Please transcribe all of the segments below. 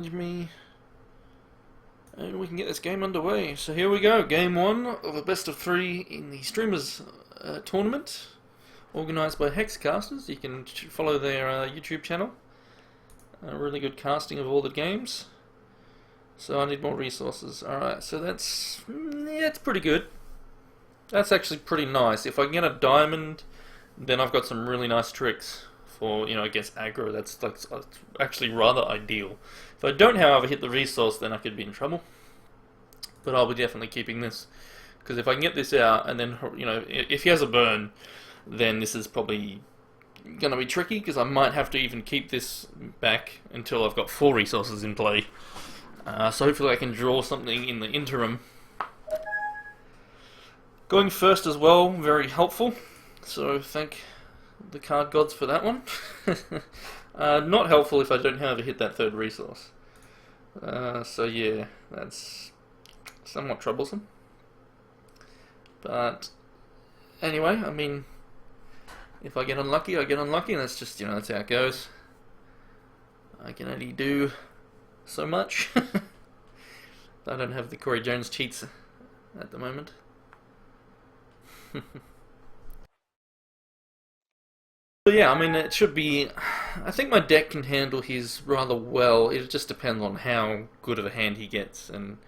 Me, and we can get this game underway. So here we go, game one of a best of three in the streamers tournament, organised by HexCasters. You can follow their YouTube channel. Really good casting of all the games. So I need more resources. Alright, so that's it's pretty good. That's actually pretty nice. If I can get a diamond, then I've got some really nice tricks for, against aggro. That's actually rather ideal. If I don't, however, hit the resource, then I could be in trouble. But I'll be definitely keeping this, because if I can get this out, and then, if he has a burn, then this is probably going to be tricky, because I might have to even keep this back until I've got 4 resources in play. So hopefully I can draw something in the interim. Going first as well, very helpful. So thank the card gods for that one. Not helpful if I don't have to hit that 3rd resource. So yeah, that's somewhat troublesome. But anyway, I mean, if I get unlucky, I get unlucky, and that's just, that's how it goes. I can only do so much. I don't have the Corey Jones cheats at the moment. So yeah, I mean, it should be. I think my deck can handle his rather well. It just depends on how good of a hand he gets, and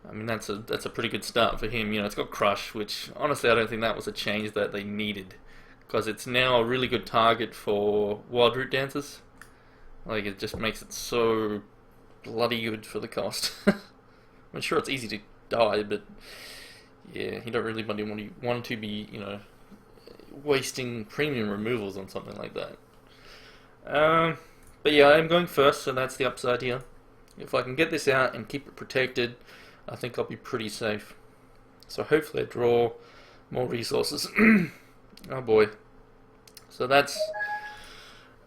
I mean that's a pretty good start for him. It's got Crush, which honestly I don't think that was a change that they needed, because it's now a really good target for Wild Root Dancers. Like, it just makes it so bloody good for the cost. I'm sure it's easy to die, but yeah, you don't really want to be, wasting premium removals on something like that. But yeah, I'm going first, so that's the upside here. If I can get this out and keep it protected, I think I'll be pretty safe. So hopefully I draw more resources. Oh boy. So that's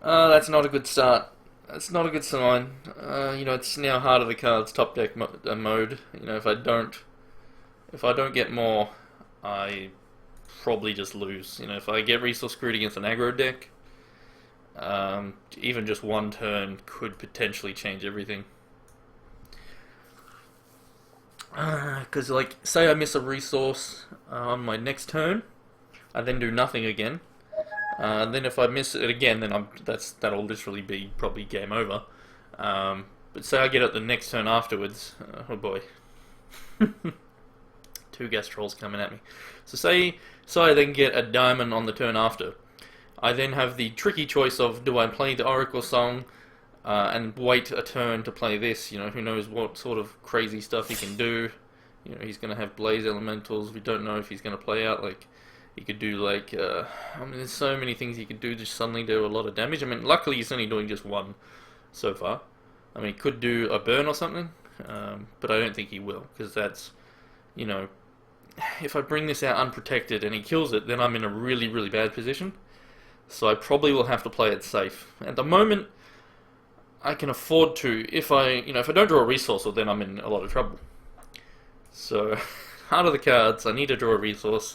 not a good start. That's not a good sign. It's now Heart of the Cards top deck mode. If I don't get more, I probably just lose. If I get resource screwed against an aggro deck, even just one turn could potentially change everything. Because, say I miss a resource on my next turn, I then do nothing again. Then if I miss it again, then that'll literally be probably game over. But say I get it the next turn afterwards, oh boy. 2 gas trolls coming at me. So I then get a diamond on the turn after. I then have the tricky choice of, do I play the Oracle Song and wait a turn to play this? Who knows what sort of crazy stuff he can do. He's going to have Blaze Elementals. We don't know if he's going to play out, he could do I mean, there's so many things he could do to suddenly do a lot of damage. I mean, luckily he's only doing just 1 so far. I mean, he could do a burn or something, but I don't think he will, because that's, if I bring this out unprotected and he kills it, then I'm in a really, really bad position. So I probably will have to play it safe. At the moment, I can afford to. If I don't draw a resource, well, then I'm in a lot of trouble. So, Heart of the Cards, I need to draw a resource.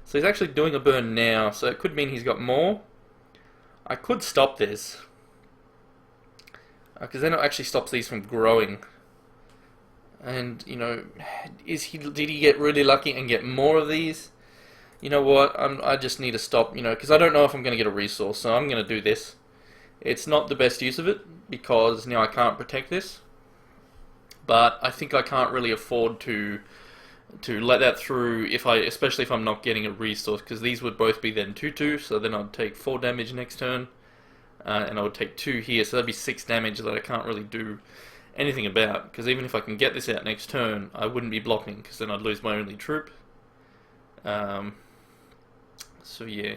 So he's actually doing a burn now, so it could mean he's got more. I could stop this, because then it actually stops these from growing. And, did he get really lucky and get more of these? You know what, I just need to stop, because I don't know if I'm going to get a resource, so I'm going to do this. It's not the best use of it, because now I can't protect this. But I think I can't really afford to let that through, especially if I'm not getting a resource, because these would both be then 2/2, so then I'd take 4 damage next turn, and I would take 2 here, so that'd be 6 damage that I can't really do anything about, because even if I can get this out next turn, I wouldn't be blocking, because then I'd lose my only troop. So yeah,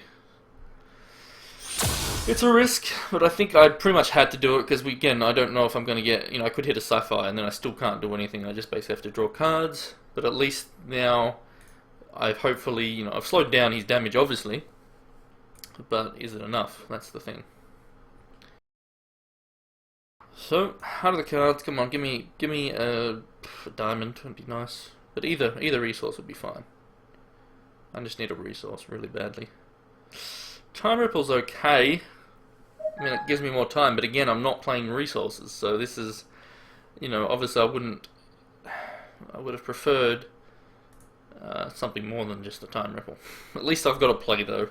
it's a risk, but I think I pretty much had to do it, because again, I don't know if I'm going to get, I could hit a Sapphire and then I still can't do anything. I just basically have to draw cards, but at least now I've hopefully, I've slowed down his damage, obviously, but is it enough? That's the thing. So, Heart of the Cards, come on, give me a diamond, would be nice. But either resource would be fine. I just need a resource really badly. Time Ripple's okay. I mean, it gives me more time, but again, I'm not playing resources, so this is You know, obviously I would have preferred something more than just a time ripple. At least I've got a play though,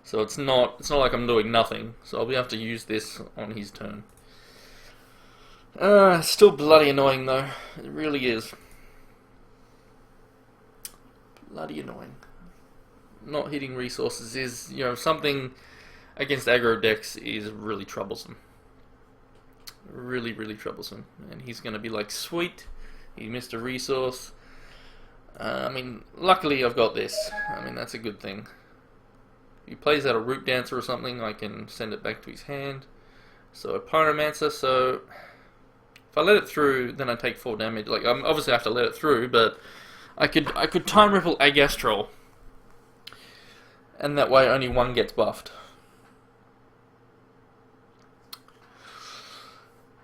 so it's not like I'm doing nothing. So I'll be able to use this on his turn. Still bloody annoying though. It really is. Bloody annoying. Not hitting resources is, you know, something against aggro decks is really troublesome. Really, really troublesome. And he's going to be like, sweet, he missed a resource. I mean, luckily I've got this. I mean, that's a good thing. If he plays out a Root Dancer or something, I can send it back to his hand. So a Pyromancer, so if I let it through, then I take 4 damage. Like, obviously I have to let it through, but I could Time Ripple a Gastrol. And that way only one gets buffed.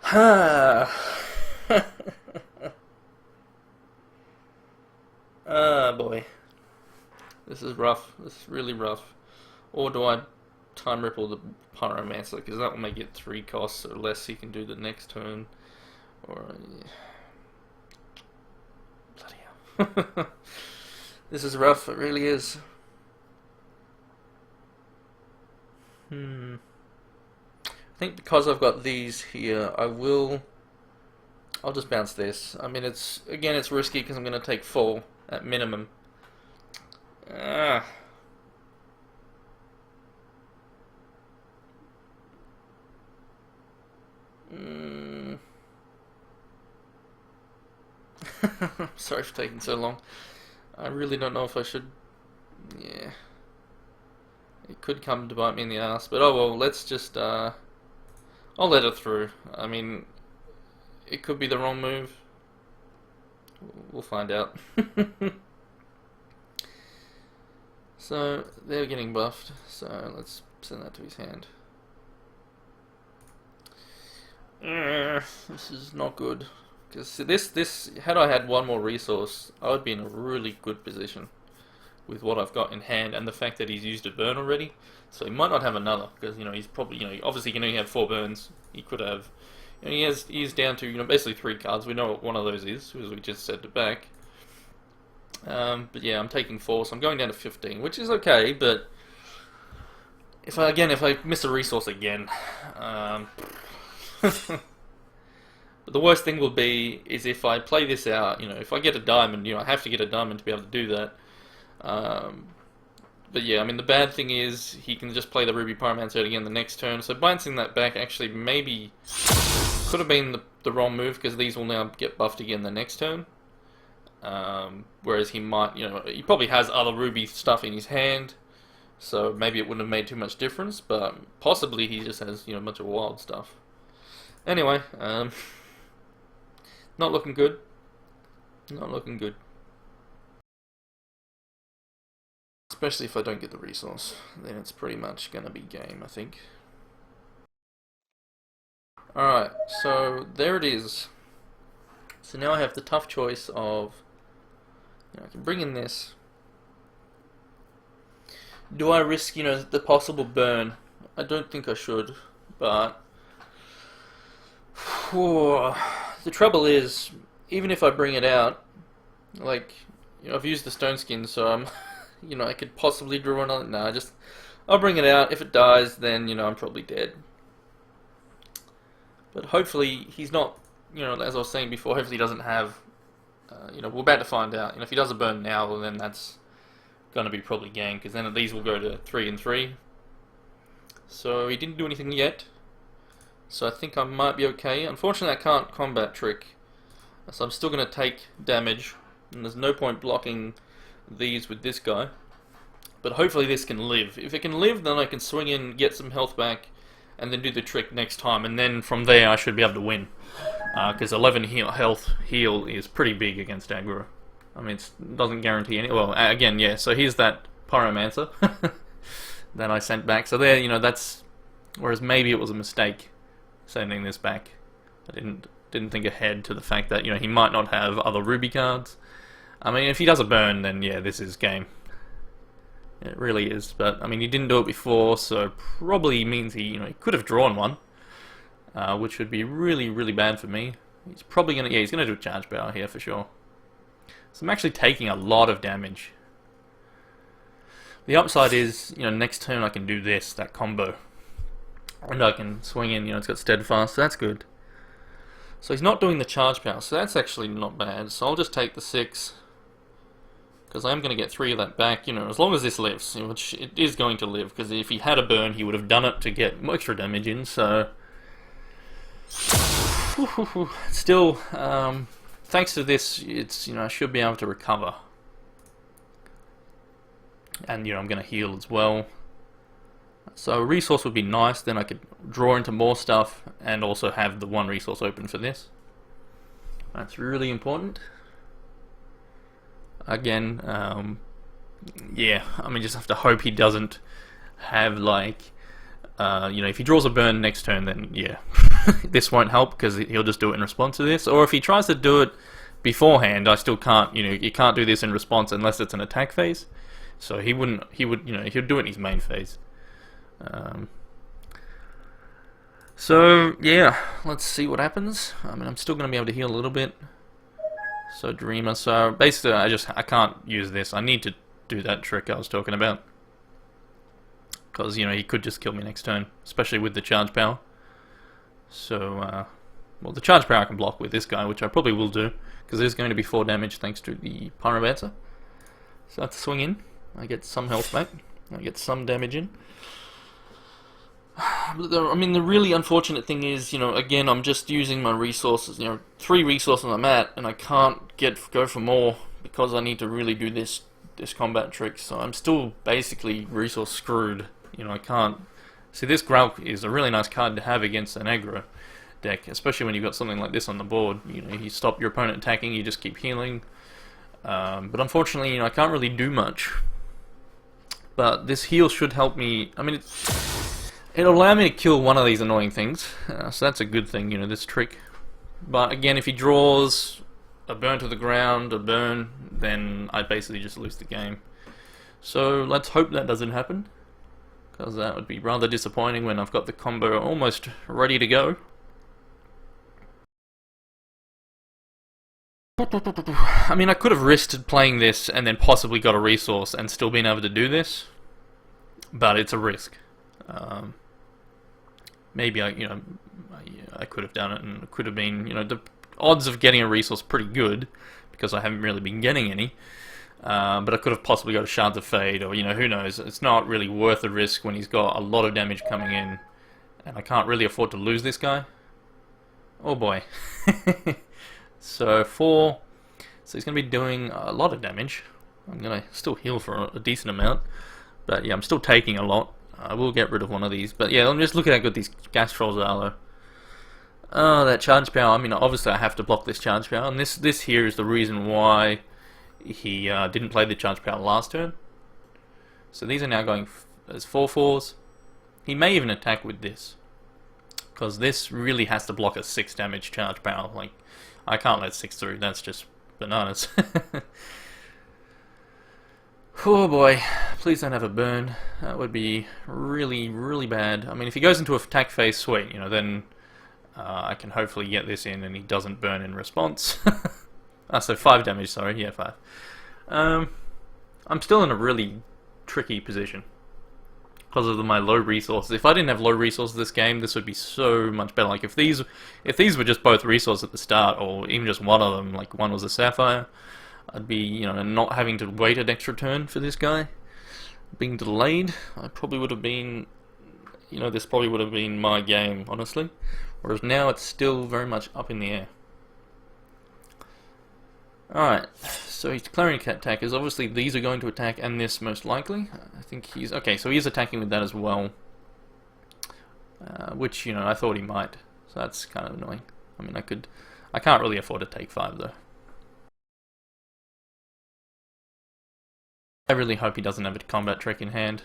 Ah, boy. This is rough. This is really rough. Or do I Time Ripple the Pyromancer? Because that will make it 3 costs or less he can do the next turn. Or, yeah. Bloody hell. This is rough. It really is. I think because I've got these here, I'll just bounce this. I mean, it's risky because I'm going to take 4 at minimum. Sorry for taking so long. I really don't know if I should. Yeah. It could come to bite me in the ass, but oh well, let's just, I'll let it through. I mean, it could be the wrong move. We'll find out. So, they're getting buffed, so let's send that to his hand. This is not good. Because this, had I had one more resource, I would be in a really good position with what I've got in hand, and the fact that he's used a burn already, so he might not have another, because, you know, he's probably, you know, obviously he can only have 4 burns. He could have, you know, he's down to, you know, basically 3 cards. We know what one of those is, because we just sent it back. But yeah, I'm taking 4, so I'm going down to 15, which is okay, but if I miss a resource again, but the worst thing will be is if I play this out, you know, if I get a diamond, you know, I have to get a diamond to be able to do that. But yeah, I mean, the bad thing is he can just play the Ruby Pyromancer again the next turn, so bouncing that back actually maybe could have been the wrong move, because these will now get buffed again the next turn. Whereas he might, you know, he probably has other Ruby stuff in his hand, so maybe it wouldn't have made too much difference, but possibly he just has, you know, a bunch of wild stuff. Anyway, not looking good. Not looking good. Especially if I don't get the resource, then it's pretty much gonna be game, I think. Alright, so there it is. So now I have the tough choice of, you know, I can bring in this. Do I risk, you know, the possible burn? I don't think I should, but the trouble is, even if I bring it out, like, you know, I've used the stone skin, so I'm, you know, I could possibly draw another. No, I'll bring it out. If it dies, then, you know, I'm probably dead. But hopefully he's not, you know, as I was saying before, hopefully he doesn't have, you know, we're about to find out. You know, if he does a burn now, well, then that's going to be probably game, because then these will go to 3 and 3. So he didn't do anything yet. So I think I might be okay. Unfortunately, I can't combat trick, so I'm still going to take damage, and there's no point blocking these with this guy. But hopefully this can live. If it can live, then I can swing in, get some health back, and then do the trick next time, and then from there I should be able to win. Because 11 health heal is pretty big against aggro. I mean, it doesn't guarantee any. Well, again, yeah. So here's that Pyromancer that I sent back. So there, you know, that's. Whereas maybe it was a mistake sending this back. I didn't think ahead to the fact that, you know, he might not have other Ruby cards. I mean, if he does a burn, then yeah, this is game. It really is. But I mean, he didn't do it before, so probably means he, you know, he could have drawn one, which would be really, really bad for me. He's probably gonna, yeah, he's gonna do a charge power here for sure. So I'm actually taking a lot of damage. The upside is, you know, next turn I can do this, that combo. And I can swing in, you know, it's got steadfast, so that's good. So he's not doing the charge power, so that's actually not bad. So I'll just take the 6. Because I am going to get 3 of that back, you know, as long as this lives, which it is going to live, because if he had a burn, he would have done it to get extra damage in, so... Still, thanks to this, it's, you know, I should be able to recover. And, you know, I'm going to heal as well. So a resource would be nice, then I could draw into more stuff, and also have the 1 resource open for this. That's really important. Again, yeah, I mean, just have to hope he doesn't have, like, you know, if he draws a burn next turn, then, yeah, this won't help, because he'll just do it in response to this. Or if he tries to do it beforehand, I still can't, you know, you can't do this in response unless it's an attack phase. So he would, you know, he'll do it in his main phase. So, yeah, let's see what happens. I mean, I'm still going to be able to heal a little bit. So, Dreamer. So, basically, I can't use this. I need to do that trick I was talking about. Because, you know, he could just kill me next turn. Especially with the charge power. So, well, the charge power I can block with this guy, which I probably will do. Because there's going to be 4 damage thanks to the Pyromancer. So, I have to swing in. I get some health back. I get some damage in. I mean, the really unfortunate thing is, you know, again, I'm just using my resources, you know, 3 resources I'm at, and I can't go for more because I need to really do this combat trick, so I'm still basically resource screwed. You know, I can't... See, this Growl is a really nice card to have against an aggro deck, especially when you've got something like this on the board. You know, you stop your opponent attacking, you just keep healing. But unfortunately, you know, I can't really do much. But this heal should help me... I mean, it'll allow me to kill one of these annoying things, so that's a good thing, you know, this trick. But again, if he draws a burn to the ground, a burn, then I basically just lose the game. So let's hope that doesn't happen, because that would be rather disappointing when I've got the combo almost ready to go. I mean, I could have risked playing this and then possibly got a resource and still been able to do this, but it's a risk. Maybe I could have done it, and it could have been, you know, the odds of getting a resource pretty good because I haven't really been getting any. But I could have possibly got a Shards of Fade, or, you know, who knows. It's not really worth the risk when he's got a lot of damage coming in, and I can't really afford to lose this guy. Oh boy. So 4. So he's going to be doing a lot of damage. I'm going to still heal for a decent amount, but yeah, I'm still taking a lot. I will get rid of one of these, but yeah, let me just look at how good these gas trolls are, though. Oh, that charge power. I mean, obviously I have to block this charge power, and this here is the reason why he didn't play the charge power last turn. So these are now going as 4/4s. He may even attack with this, because this really has to block a 6 damage charge power. Like, I can't let 6 through. That's just bananas. Oh boy, please don't have a burn. That would be really, really bad. I mean, if he goes into attack phase, sweet, you know, then I can hopefully get this in and he doesn't burn in response. So 5 damage, sorry, yeah, 5. I'm still in a really tricky position because of my low resources. If I didn't have low resources this game, this would be so much better. Like, if these were just both resources at the start, or even just one of them, like one was a Sapphire, I'd be, you know, not having to wait an extra turn for this guy being delayed. I probably would have been, you know, this probably would have been my game, honestly. Whereas now it's still very much up in the air. Alright, so he's declaring attackers. Obviously these are going to attack, and this most likely. I think he's... Okay, so he is attacking with that as well. Which, you know, I thought he might. So that's kind of annoying. I mean, I can't really afford to take 5, though. I really hope he doesn't have a combat trick in hand.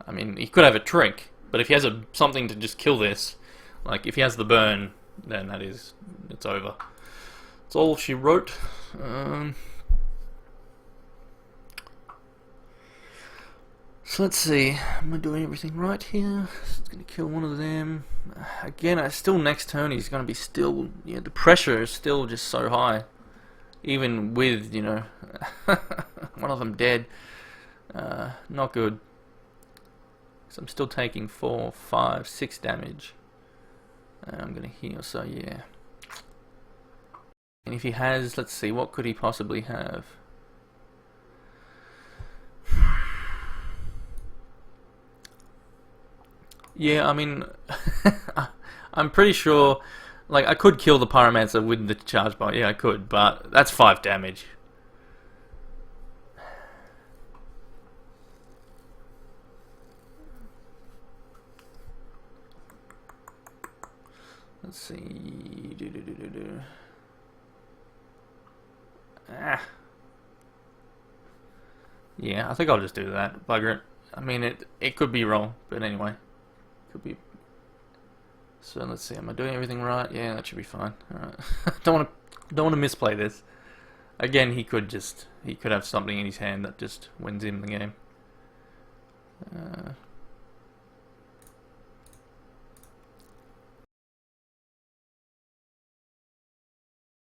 I mean, he could have a trick, but if he has something to just kill this, like if he has the burn, then it's over. That's all she wrote. So let's see, am I doing everything right here? It's going to kill one of them. Again, still next turn he's going to be still, the pressure is still just so high. Even with, one of them dead. Not good. So I'm still taking 4, 5, 6 damage. And I'm going to heal, so yeah. And if he has, let's see, what could he possibly have? Yeah, I mean, I'm pretty sure, like, I could kill the Pyromancer with the charge bar. Yeah, I could, but that's 5 damage. Let's see. Yeah, I think I'll just do that. Bugger it. I mean, it could be wrong, but anyway. Could be. So let's see. Am I doing everything right? Yeah, that should be fine. All right. don't want to misplay this. Again, he could have something in his hand that just wins him the game.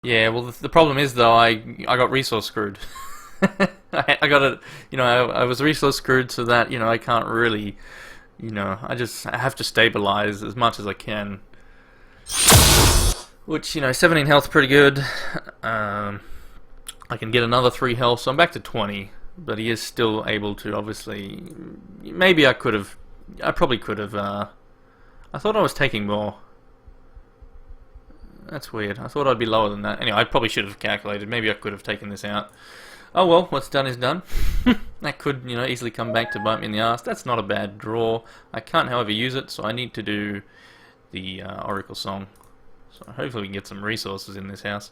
Yeah, well, the problem is though, I got resource screwed. I got it. I was resource screwed so that I can't really. I have to stabilize as much as I can. Which, 17 health, pretty good. I can get another 3 health, so I'm back to 20. But he is still able to, obviously... Maybe I probably could have... I thought I was taking more. That's weird. I thought I'd be lower than that. Anyway, I probably should have calculated. Maybe I could have taken this out. Oh well, what's done is done. That could, easily come back to bite me in the ass. That's not a bad draw. I can't, however, use it, so I need to do the Oracle Song. So hopefully we can get some resources in this house.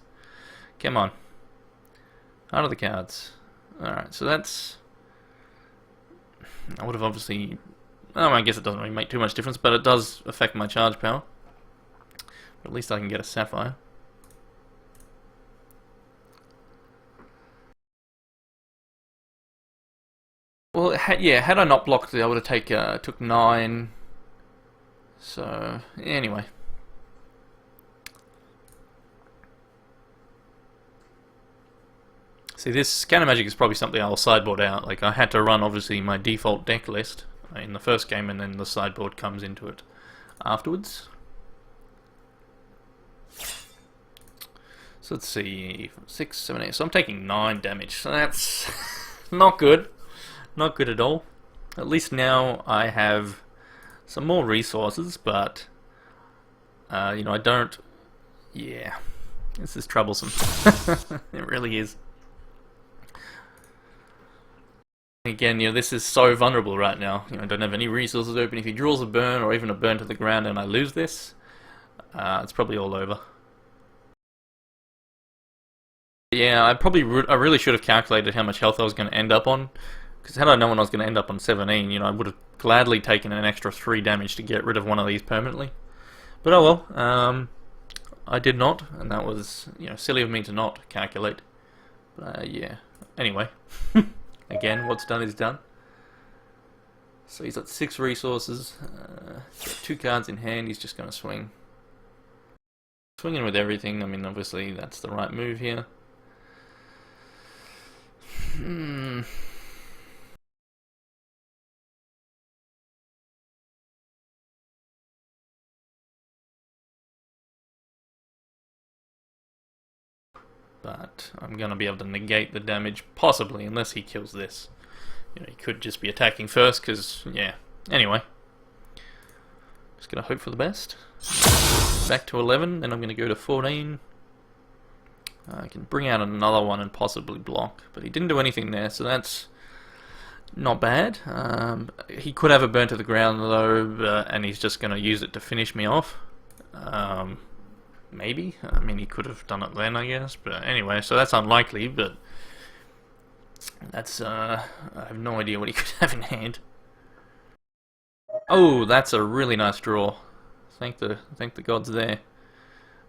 Come on. Out of the cards. Alright, so that's... I would have obviously... Oh, I guess it doesn't really make too much difference, but it does affect my charge power. But at least I can get a Sapphire. Well, had I not blocked it, I would have took 9. So, anyway. See, this counter magic is probably something I'll sideboard out. Like, I had to run, obviously, my default deck list in the first game, and then the sideboard comes into it afterwards. So let's see, 6, 7, 8. So I'm taking 9 damage. So that's not good. Not good at all. At least now I have some more resources, but I don't. Yeah, this is troublesome. It really is. Again, this is so vulnerable right now. I don't have any resources open. If he draws a burn or even a burn to the ground and I lose this, it's probably all over. Yeah, I really should have calculated how much health I was going to end up on. Because had I known I was going to end up on 17, I would have gladly taken an extra 3 damage to get rid of one of these permanently. But oh well, I did not, and that was, silly of me to not calculate. But yeah, anyway. Again, what's done is done. So he's got 6 resources, he's got 2 cards in hand, he's just going to swing. Swinging with everything, I mean, obviously that's the right move here. But I'm going to be able to negate the damage, possibly, unless he kills this. He could just be attacking first, because, yeah. Anyway. Just going to hope for the best. Back to 11, then I'm going to go to 14. I can bring out another one and possibly block, but he didn't do anything there, so that's not bad. He could have a burn to the ground, though, and he's just going to use it to finish me off. Maybe. I mean, he could have done it then, I guess. But anyway, so that's unlikely, but that's, I have no idea what he could have in hand. Oh, that's a really nice draw. Thank the gods there.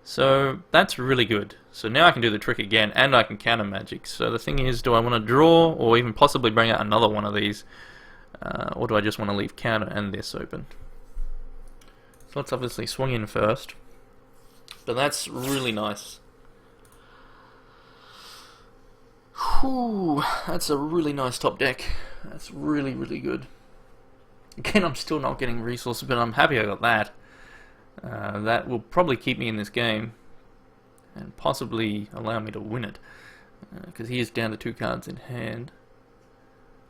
So, that's really good. So now I can do the trick again, and I can counter magic. So the thing is, do I want to draw, or even possibly bring out another one of these? Or do I just want to leave counter and this open? So let's obviously swing in first. But that's really nice. Whew, that's a really nice top deck. That's really, really good. Again, I'm still not getting resources, but I'm happy I got that. That will probably keep me in this game. And possibly allow me to win it. Because he is down to 2 cards in hand.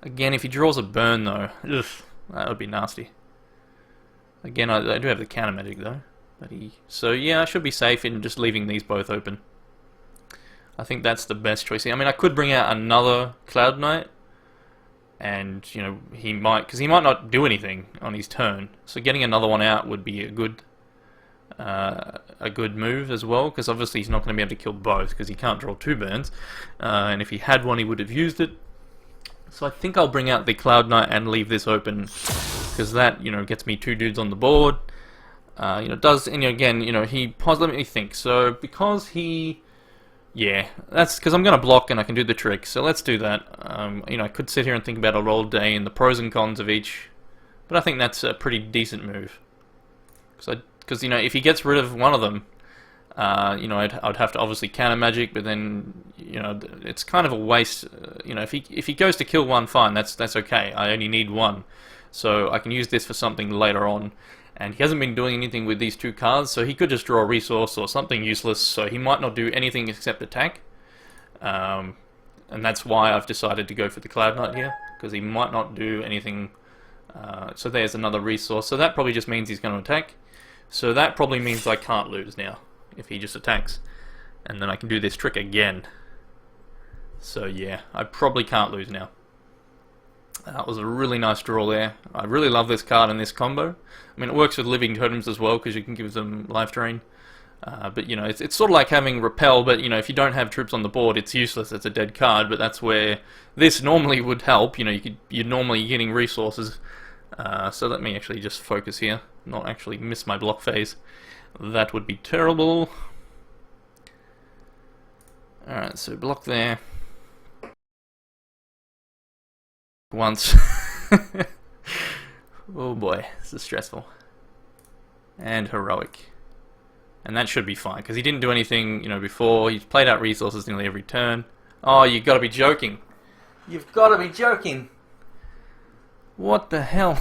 Again, if he draws a burn though, ugh, that would be nasty. Again, I do have the counter magic though. So yeah, I should be safe in just leaving these both open. I think that's the best choice. I mean, I could bring out another Cloud Knight, and you know he might, because he might not do anything on his turn. So getting another one out would be a good move as well, because obviously he's not going to be able to kill both because he can't draw 2 burns. And if he had one, he would have used it. So I think I'll bring out the Cloud Knight and leave this open, because that gets me 2 dudes on the board. Does, and again, he let me think. So because he. Yeah, that's because I'm going to block and I can do the trick, so let's do that. I could sit here and think about a roll day and the pros and cons of each, but I think that's a pretty decent move. Because if he gets rid of one of them, I'd have to obviously counter magic, but then it's kind of a waste. If he goes to kill one, fine, that's okay. I only need one, so I can use this for something later on. And he hasn't been doing anything with these 2 cards, so he could just draw a resource or something useless, so he might not do anything except attack. And that's why I've decided to go for the Cloud Knight here, because he might not do anything. So there's another resource, so that probably just means he's going to attack. So that probably means I can't lose now, if he just attacks. And then I can do this trick again. So yeah, I probably can't lose now. That was a really nice draw there. I really love this card in this combo. I mean, it works with living totems as well, because you can give them life drain. But it's sort of like having repel, but if you don't have troops on the board, it's useless. It's a dead card. But that's where this normally would help. You're normally getting resources. So let me actually just focus here, not actually miss my block phase. That would be terrible. All right, so block there. Once. Oh boy, this is stressful. And heroic. And that should be fine, because he didn't do anything, before. He's played out resources nearly every turn. Oh, you've got to be joking. You've got to be joking. What the hell?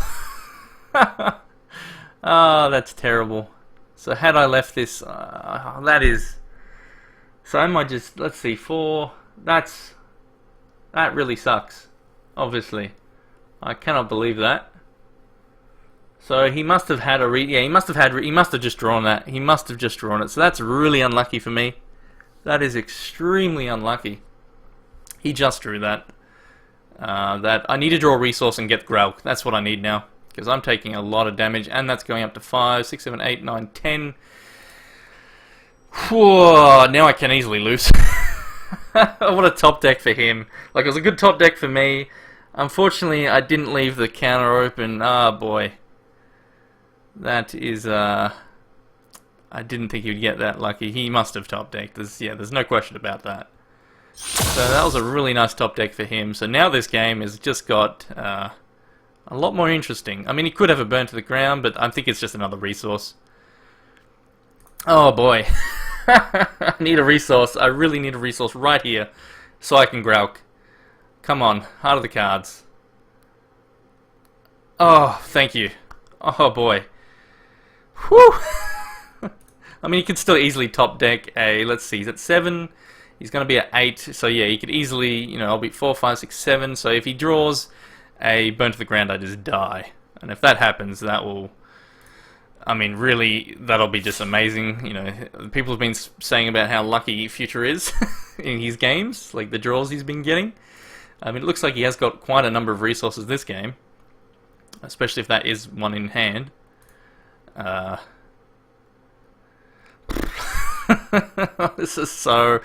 Oh, that's terrible. So had I left this, that is... So I might just, let's see, 4... That really sucks. Obviously. I cannot believe that. So he must have had he must have just drawn that. He must have just drawn it. So that's really unlucky for me. That is extremely unlucky. He just drew that. That I need to draw a resource and get Grelk. That's what I need now. Because I'm taking a lot of damage, and that's going up to 5, 6, 7, 8, 9, 10. Whoa, now I can easily lose. What a top deck for him. Like, it was a good top deck for me. Unfortunately, I didn't leave the counter open. Ah, boy. That is, I didn't think he'd get that lucky. He must have top decked. There's no question about that. So that was a really nice top deck for him. So now this game has just got a lot more interesting. I mean, he could have a burn to the ground, but I think it's just another resource. Oh, boy. I need a resource. I really need a resource right here so I can Grelk. Come on, heart of the cards. Oh, thank you. Oh boy. Whew! I mean, he could still easily top deck a, let's see, he's at 7. He's going to be at 8. So yeah, he could easily, I'll be 4, 5, 6, 7. So if he draws a burn to the ground, I just die. And if that happens, that will... I mean, really, that'll be just amazing. People have been saying about how lucky Future is in his games, like the draws he's been getting. I mean, it looks like he has got quite a number of resources this game, especially if that is one in hand. This is so...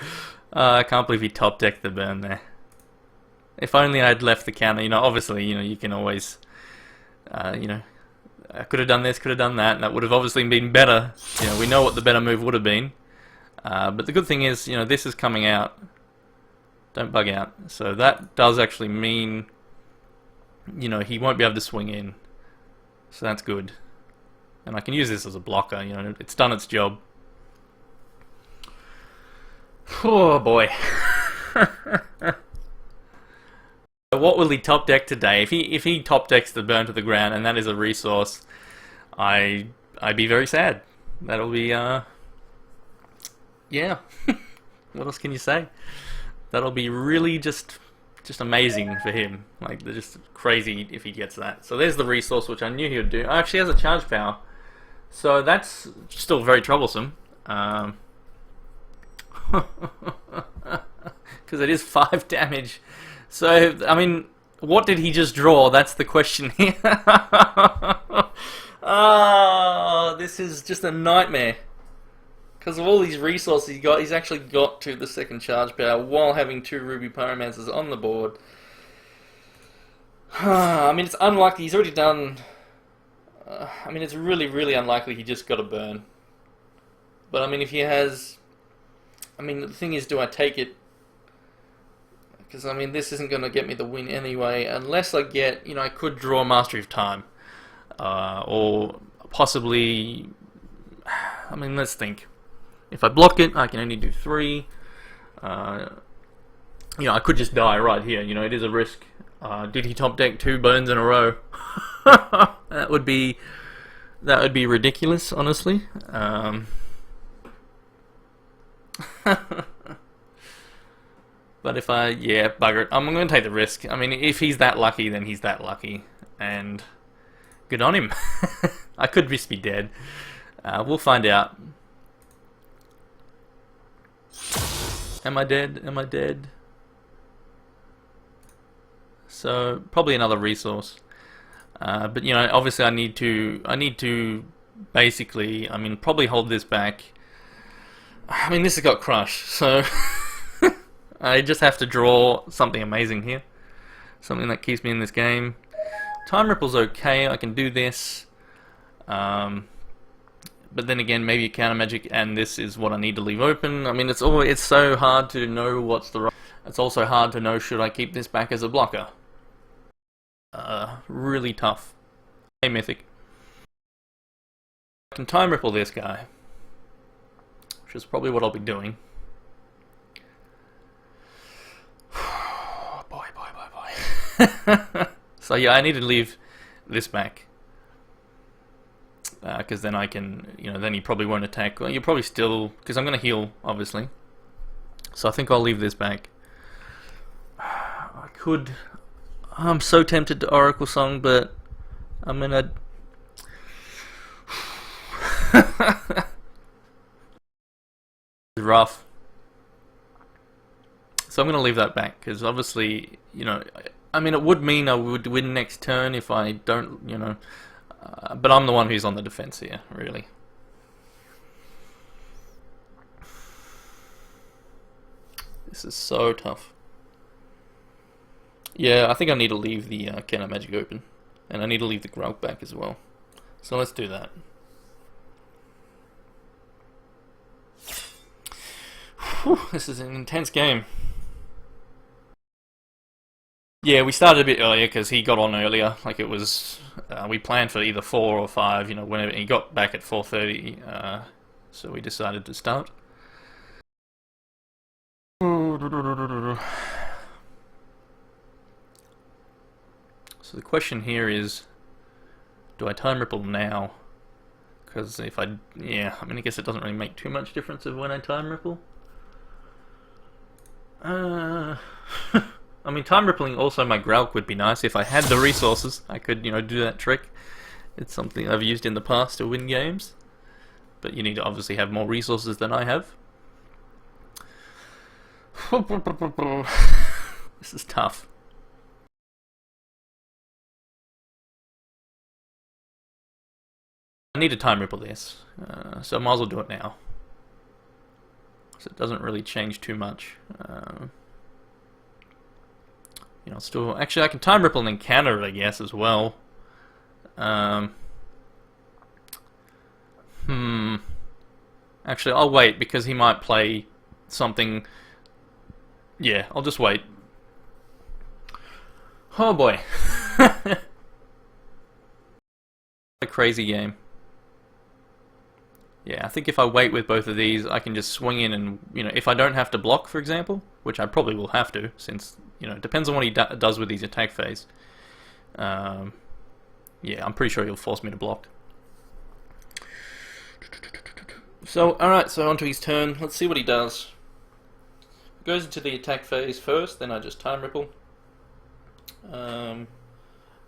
I can't believe he top decked the burn there. If only I'd left the counter. Obviously, you can always, I could have done this, could have done that, and that would have obviously been better. We know what the better move would have been. But the good thing is, this is coming out. Don't bug out. So that does actually mean you know, he won't be able to swing in. So that's good. And I can use this as a blocker, you know, it's done its job. Oh boy. What will he top deck today? If he top decks the Burn to the Ground and that is a resource, I'd be very sad. That'll be yeah. What else can you say? That'll be really just amazing for him. Like, they're just crazy if he gets that. So there's the resource, which I knew he would do. Oh, actually has a charge power, so that's still very troublesome. Because it is 5 damage. So, I mean, what did he just draw? That's the question here. Oh, this is just a nightmare. Because of all these resources he got, he's actually got to the second charge power while having 2 Ruby Pyromancers on the board. I mean, it's unlikely. He's already done... I mean, it's really, really unlikely he just got a burn. But, I mean, if he has... I mean, the thing is, do I take it? Because, I mean, this isn't going to get me the win anyway. Unless I get... You know, I could draw Mastery of Time. Or possibly... I mean, let's think. If I block it, I can only do 3. You know, I could just die right here. You know, it is a risk. Did he top deck 2 burns in a row? That would be ridiculous, honestly. But if bugger it. I'm going to take the risk. I mean, if he's that lucky, then he's that lucky, and good on him. I could just be dead. We'll find out. Am I dead? Am I dead? So probably another resource. But you know, obviously I need to basically, I mean, probably hold this back. I mean, this has got Crush, so I just have to draw something amazing here. Something that keeps me in this game. Time Ripple's okay, I can do this. But then again, maybe a counter magic, and this is what I need to leave open. I mean, it's so hard to know what's the right. It's also hard to know, should I keep this back as a blocker. Really tough. Hey, Mythic. I can Time Ripple this guy, which is probably what I'll be doing. Boy. So yeah, I need to leave this back. Because then I can, you know, then he probably won't attack. Well, you'll probably still, because I'm going to heal, obviously. So I think I'll leave this back. I could, I'm so tempted to Oracle Song, but I'm going to... It's rough. So I'm going to leave that back, because obviously, you know, I mean, it would mean I would win next turn if I don't, you know... but I'm the one who's on the defense here, really. This is so tough. Yeah, I think I need to leave the counter magic open. And I need to leave the Grog back as well. So let's do that. Whew, this is an intense game. Yeah, we started a bit earlier because he got on earlier. Like, it was, we planned for either 4 or 5. You know, whenever he got back at 4:30, so we decided to start. So the question here is, do I Time Ripple now? Because if I, yeah, I mean, I guess it doesn't really make too much difference of when I Time Ripple. I mean, Time Rippling also my Gralk would be nice. If I had the resources, I could, you know, do that trick. It's something I've used in the past to win games. But you need to obviously have more resources than I have. This is tough. I need to Time Ripple this, so I might as well do it now. So it doesn't really change too much. You know, still, actually I can Time Ripple and then counter it, I guess, as well. Actually, I'll wait, because he might play something. Yeah, I'll just wait. Oh boy. A crazy game. Yeah, I think if I wait with both of these, I can just swing in and, if I don't have to block, for example, which I probably will have to, since, it depends on what he does with his attack phase. Yeah, I'm pretty sure he'll force me to block. So, alright, so onto his turn. Let's see what he does. Goes into the attack phase first, then I just time ripple. And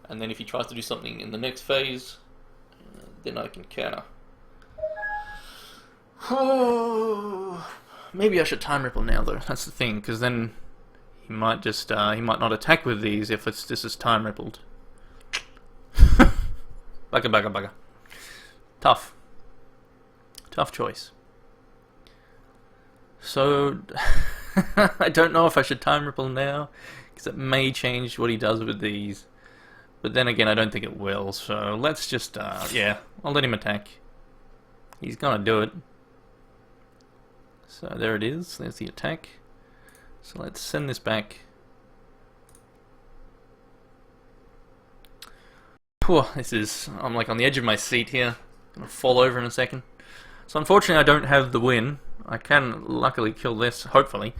then if he tries to do something in the next phase, then I can counter. Maybe I should time ripple now, though. That's the thing, because then he might just he might not attack with these if this is time rippled. Bugger. Tough choice. So I don't know if I should time ripple now, because it may change what he does with these. But then again, I don't think it will. So let's just yeah, I'll let him attack. He's gonna do it. So there it is, there's the attack. So let's send this back. Whew, I'm like on the edge of my seat here. I'm gonna fall over in a second. So unfortunately I don't have the win. I can luckily kill this, hopefully.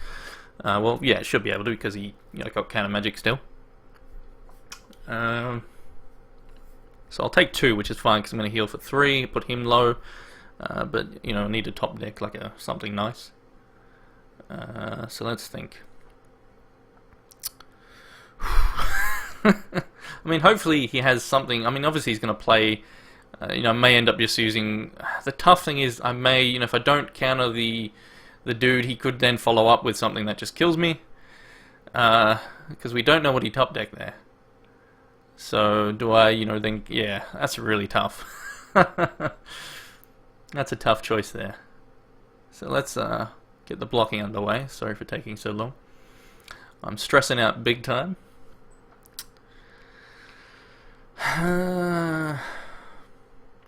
Well, yeah, it should be able to because he got counter magic still. So I'll take 2, which is fine because I'm going to heal for 3, put him low. But, I need to top deck like something nice. So let's think. I mean, hopefully he has something. I mean, obviously he's going to play, I may end up just using... The tough thing is I may, if I don't counter the dude, he could then follow up with something that just kills me. Because we don't know what he top decked there. So do I, then... Yeah, that's really tough. That's a tough choice there. So let's get the blocking underway. Sorry for taking so long. I'm stressing out big time.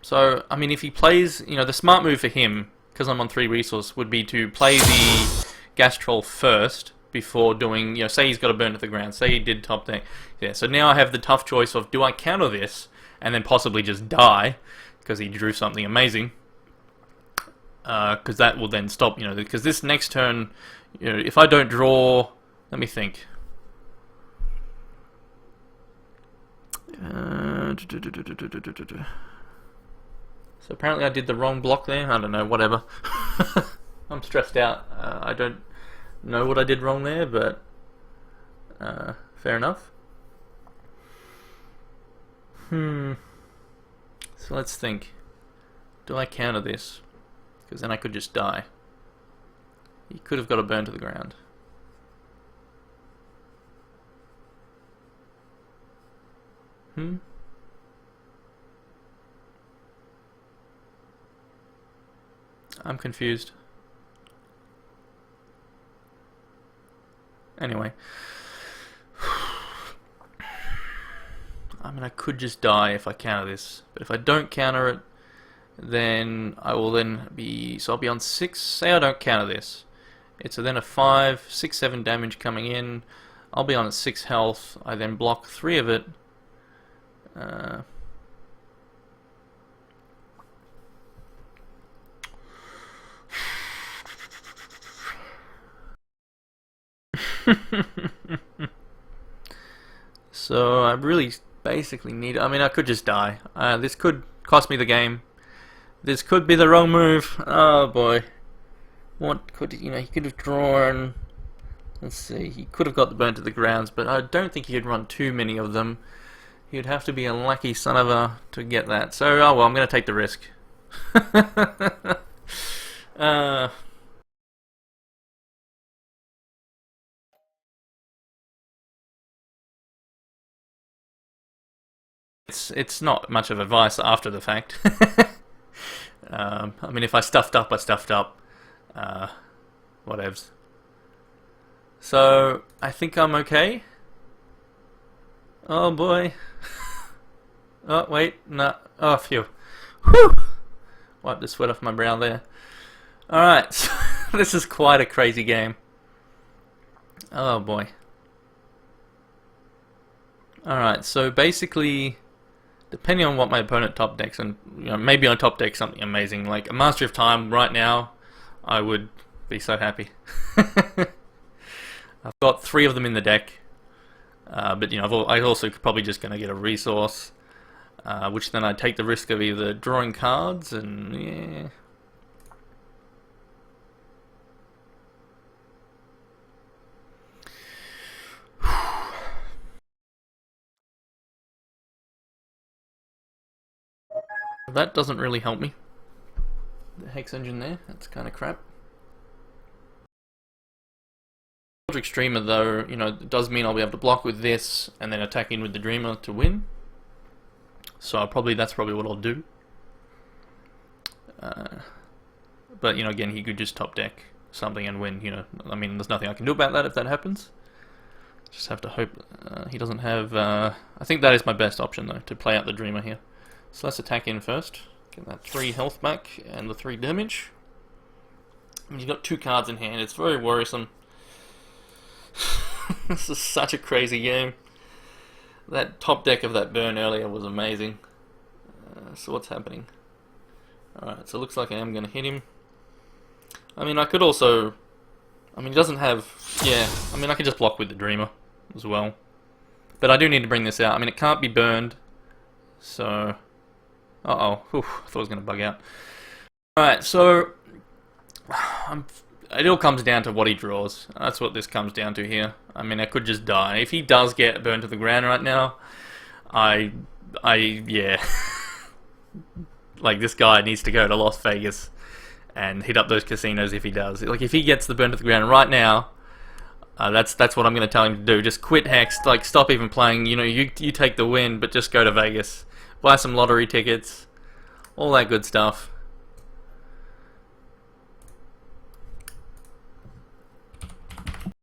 So, I mean, if he plays, the smart move for him, because I'm on 3 resource, would be to play the gas troll first before doing, say he's got to burn to the ground, say he did top deck. Yeah, so now I have the tough choice of, do I counter this and then possibly just die because he drew something amazing? Because that will then stop, because this next turn, if I don't draw, let me think. So apparently I did the wrong block there. I don't know, whatever. I'm stressed out. I don't know what I did wrong there, but fair enough. So let's think. Do I counter this? Because then I could just die. He could have got a burn to the ground. I'm confused. Anyway. I mean, I could just die if I counter this. But if I don't counter it, then I will then be... So I'll be on 6. Say I don't counter this. It's then a 5, 6, 7 damage coming in. I'll be on at 6 health. I then block 3 of it. So I really basically need... I mean, I could just die. This could cost me the game. This could be the wrong move. Oh boy. What could he could have drawn... Let's see, he could have got the burn to the grounds, but I don't think he could run too many of them. He'd have to be a lucky son of a to get that. So, oh well, I'm going to take the risk. It's not much of advice after the fact. I mean, if I stuffed up, I stuffed up. Whatevs. So, I think I'm okay. Oh boy. Oh, wait, no. Oh, phew. Whew! Wipe the sweat off my brow there. Alright, so this is quite a crazy game. Oh boy. Alright, so basically, depending on what my opponent top decks, and maybe on top deck something amazing, like a Mastery of Time right now, I would be so happy. I've got 3 of them in the deck, but I also could probably just gonna get a resource, which then I'd take the risk of either drawing cards and yeah. That doesn't really help me. The Hex engine there, that's kind of crap. Eldritch Dreamer though, it does mean I'll be able to block with this and then attack in with the Dreamer to win. So that's probably what I'll do. But again, he could just top deck something and win. I mean, there's nothing I can do about that if that happens. Just have to hope he doesn't have. I think that is my best option though, to play out the Dreamer here. So let's attack in first. Get that 3 health back and the 3 damage. I mean, you've got 2 cards in hand. It's very worrisome. This is such a crazy game. That top deck of that burn earlier was amazing. So what's happening? Alright, so it looks like I am going to hit him. I mean, I could also... I mean, he doesn't have... Yeah, I mean, I could just block with the Dreamer as well. But I do need to bring this out. I mean, it can't be burned. So... Uh-oh. Whew, I thought I was going to bug out. Alright, so... It all comes down to what he draws. That's what this comes down to here. I mean, I could just die. If he does get burned to the ground right now, yeah. Like, this guy needs to go to Las Vegas and hit up those casinos if he does. Like, if he gets the burn to the ground right now, that's what I'm going to tell him to do. Just quit Hex, like, stop even playing. You take the win, but just go to Vegas. Buy some lottery tickets, all that good stuff.